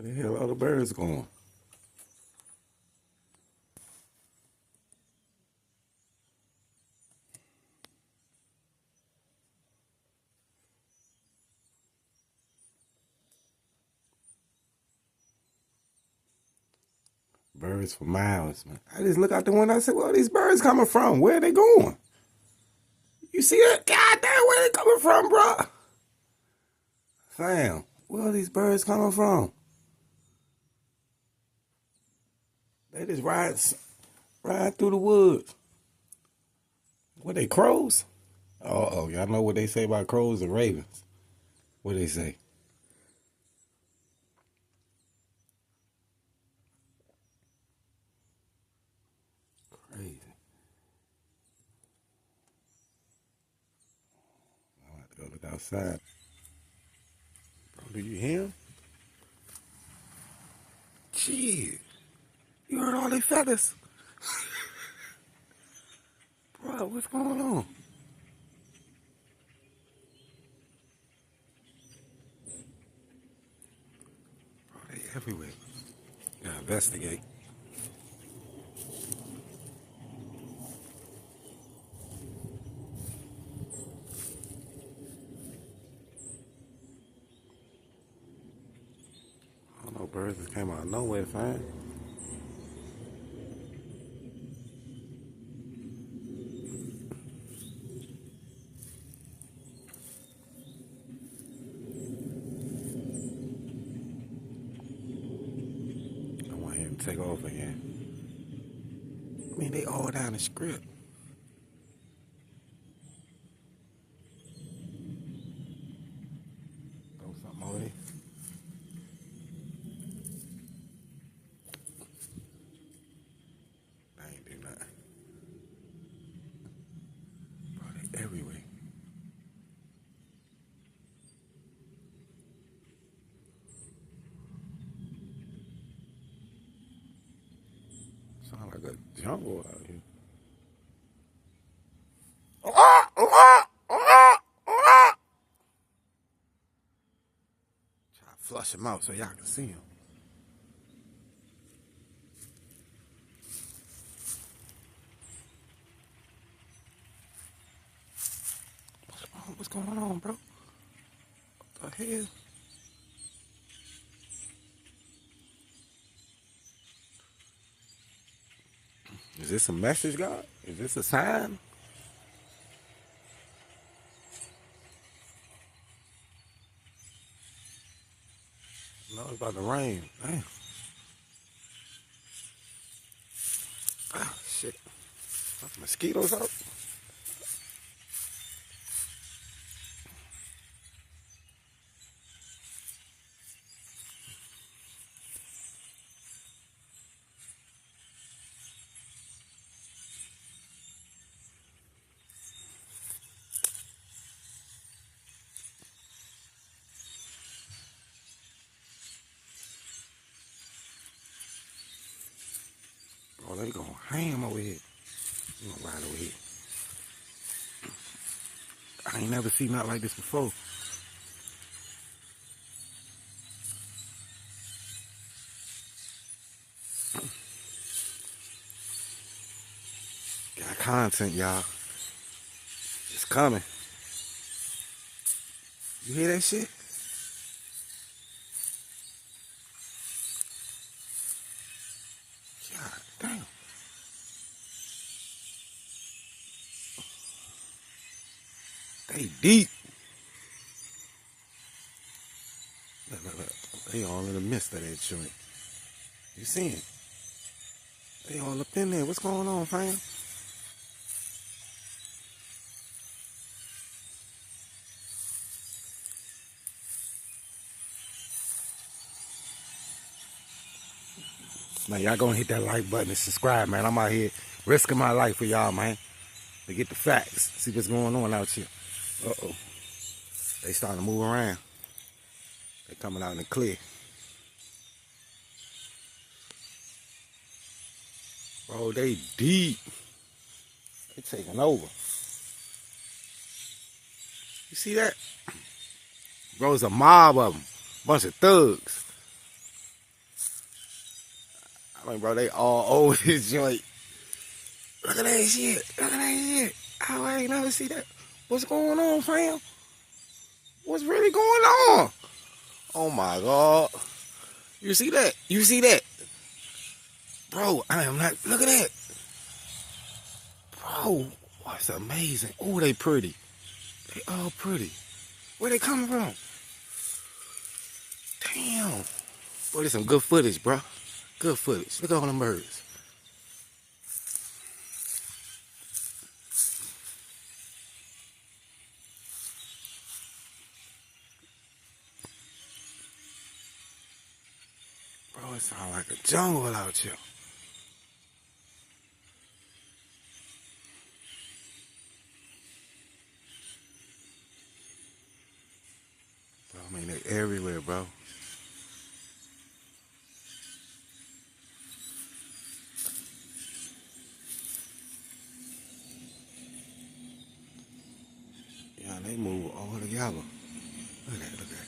Where the hell are the birds going? Birds for miles, man. I just look out the window. I said, "Where are these birds coming from? Where are they going?" You see that? God damn, where they coming from, bro? Fam, where are these birds coming from? They just ride through the woods. What, they crows? Oh, y'all know what they say about crows and ravens. What they say? Crazy. I have to go look outside. Bro, do you hear him? Shit. You heard all they feathers? Bro, what's going on? Bro, they everywhere. Gotta investigate. I don't know, birds just came out of nowhere, fam. I want him to take over again. I mean, they all down the script. Throw something over there. I ain't do nothing. Bro, they everywhere. Sound like a jungle out here. Try to flush them out so y'all can see them. What's going on, bro? What the hell? Is this a message, God? Is this a sign? No, it's about to rain. Damn. Ah, shit. Mosquitoes out? Oh, they going ham over here. You gonna ride over here. I ain't never seen nothing like this before. Got content, y'all. It's coming. You hear that shit? God damn. They deep. Look. They all in the midst of that joint. You see it? They all up in there. What's going on, fam? Man, y'all gonna hit that like button and subscribe, man. I'm out here risking my life for y'all, man. To get the facts. See what's going on out here. Uh-oh. They starting to move around. They coming out in the clear. Bro, they deep. They taking over. You see that? Bro, it's a mob of them. Bunch of thugs. I mean, bro, they all over this joint. Look at that shit. Look at that shit. Oh, I ain't never see that. What's going on, fam? What's really going on? Oh my God. You see that? You see that? Bro, I am not. Look at that. Bro, that's amazing. Oh, they pretty. They all pretty. Where they coming from? Damn. Boy, there's some good footage, bro. Good footage. Look at all them birds. Bro, it sounds like a jungle out here. Bro, I mean, they're everywhere, bro. Yeah, they move all together. Look at that, look at that.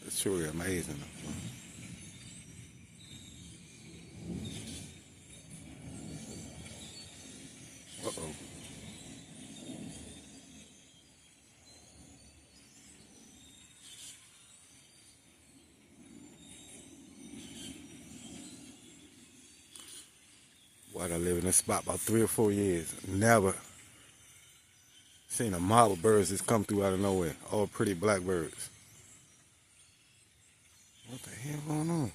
It's truly amazing. Uh-oh. Boy, I live in this spot about 3 or 4 years. Never seen a mob of birds just come through out of nowhere. All pretty black birds. What the hell going on?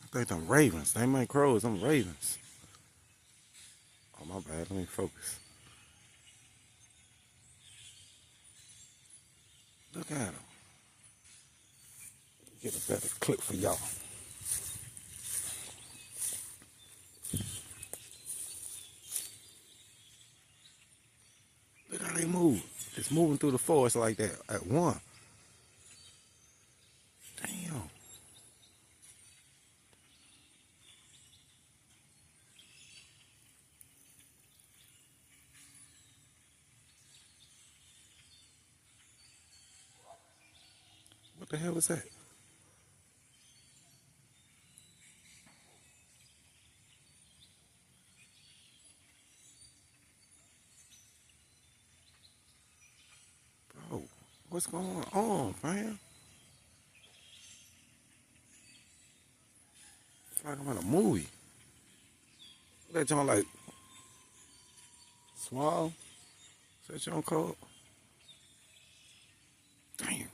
I think them ravens. They ain't crows, them ravens. Oh, my bad. Let me focus. Look at them. Get a better clip for y'all. Look how they move. It's moving through the forest like that at one. Damn. What the hell is that? Bro, what's going on, man? It's like I'm in a movie. That joint like small. Is that joint called? Damn.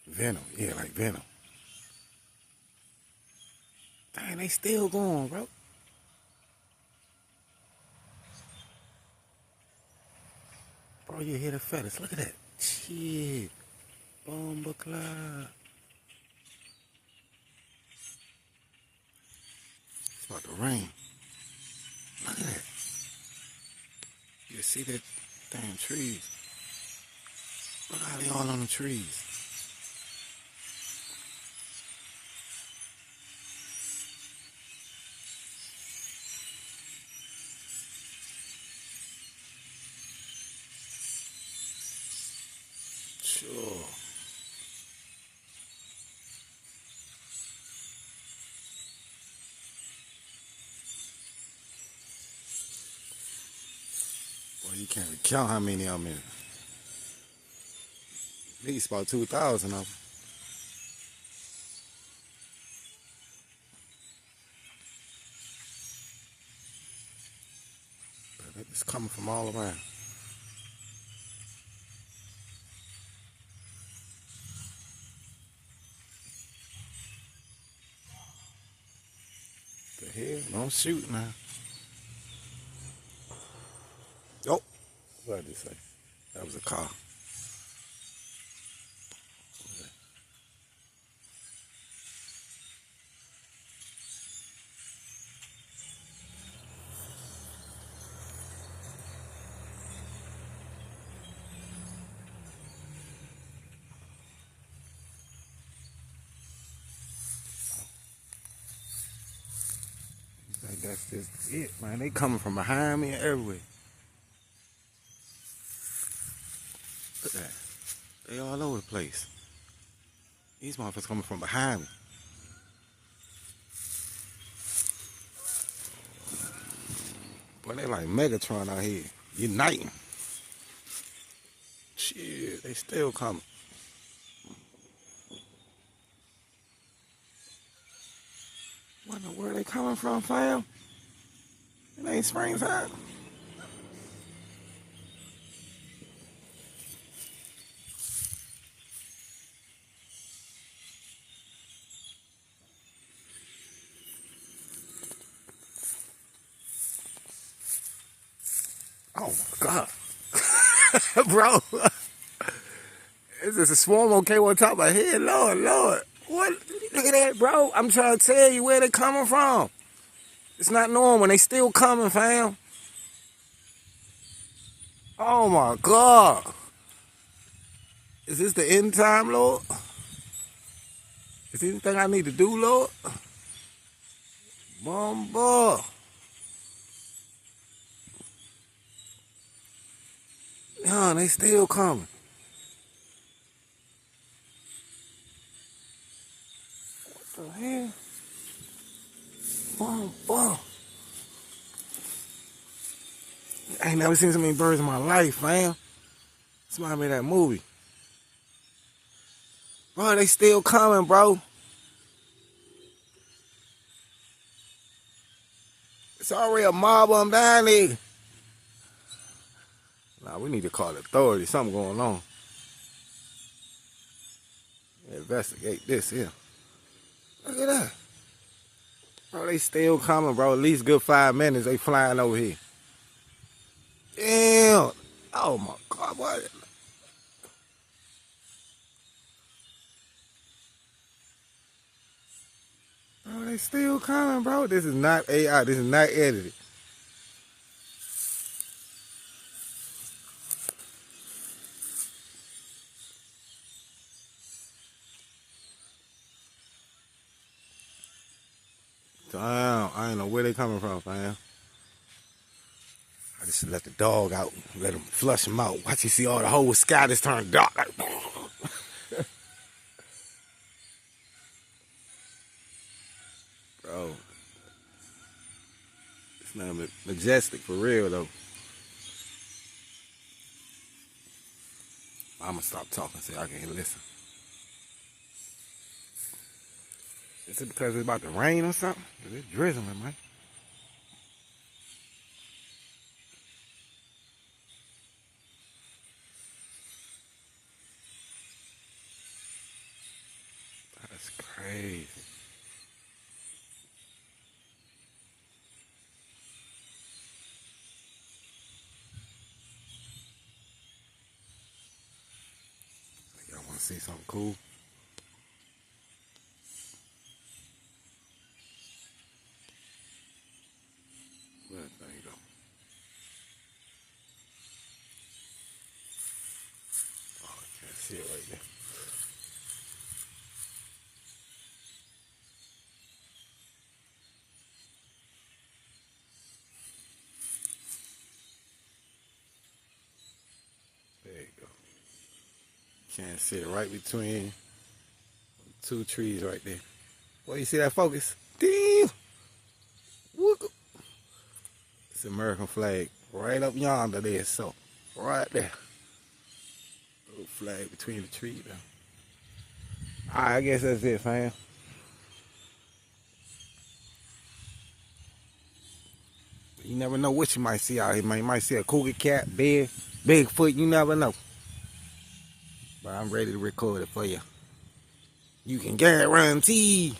Venom. Yeah, like Venom. Dang, they still going, bro. Bro, you hear the feathers. Look at that. Shit. Bomba cloud. It's about to rain. Look at that. You see that damn trees? Look how they all on the trees. Sure. Well, you can't count how many of them in. At least about 2,000 of them. But it's coming from all around. The hell? Don't shoot now. Oh, what did I say? That was a car. Like that's just it, man. They coming from behind me and everywhere. at that. They all over the place. These motherfuckers coming from behind me. Boy, they like Megatron out here. Uniting. Shit, they still coming. Wonder where they coming from, fam? It ain't springtime. Oh my God. Bro. Is this a swarm okay on top of my head? Lord, Lord. What? Look at that, bro. I'm trying to tell you where they coming from. It's not normal. They still coming, fam. Oh my God. Is this the end time, Lord? Is there anything I need to do, Lord? Bomba. No, they still coming. What the hell? Bomba. I ain't never seen so many birds in my life, fam. This reminds me of that movie. Bro, they still coming, bro. It's already a mob on down there. Nah, we need to call the authorities. Something going on. Investigate this here. Look at that. Bro, they still coming, bro. At least good 5 minutes they flying over here. Damn. Oh my God, what? Bro, they still coming, bro. This is not AI. This is not edited. Damn, I ain't know where they coming from, fam. I just let the dog out, let him flush him out. Watch you see all the whole sky just turn dark. Like, bro, it's not majestic for real though. I'm gonna stop talking so y'all can listen. Is it because it's about to rain or something? Is it drizzling, man? That's crazy. Y'all wanna see something cool? Well, there you go. Oh, I can't see it right there. There you go. Can't see it right between two trees right there. Well, you see that focus? Damn! It's the American flag right up yonder there, so right there. Little flag between the trees. Alright, I guess that's it, fam. You never know what you might see out here, man. You might see a cougar cat, bear, Bigfoot, you never know. But I'm ready to record it for you. You can guarantee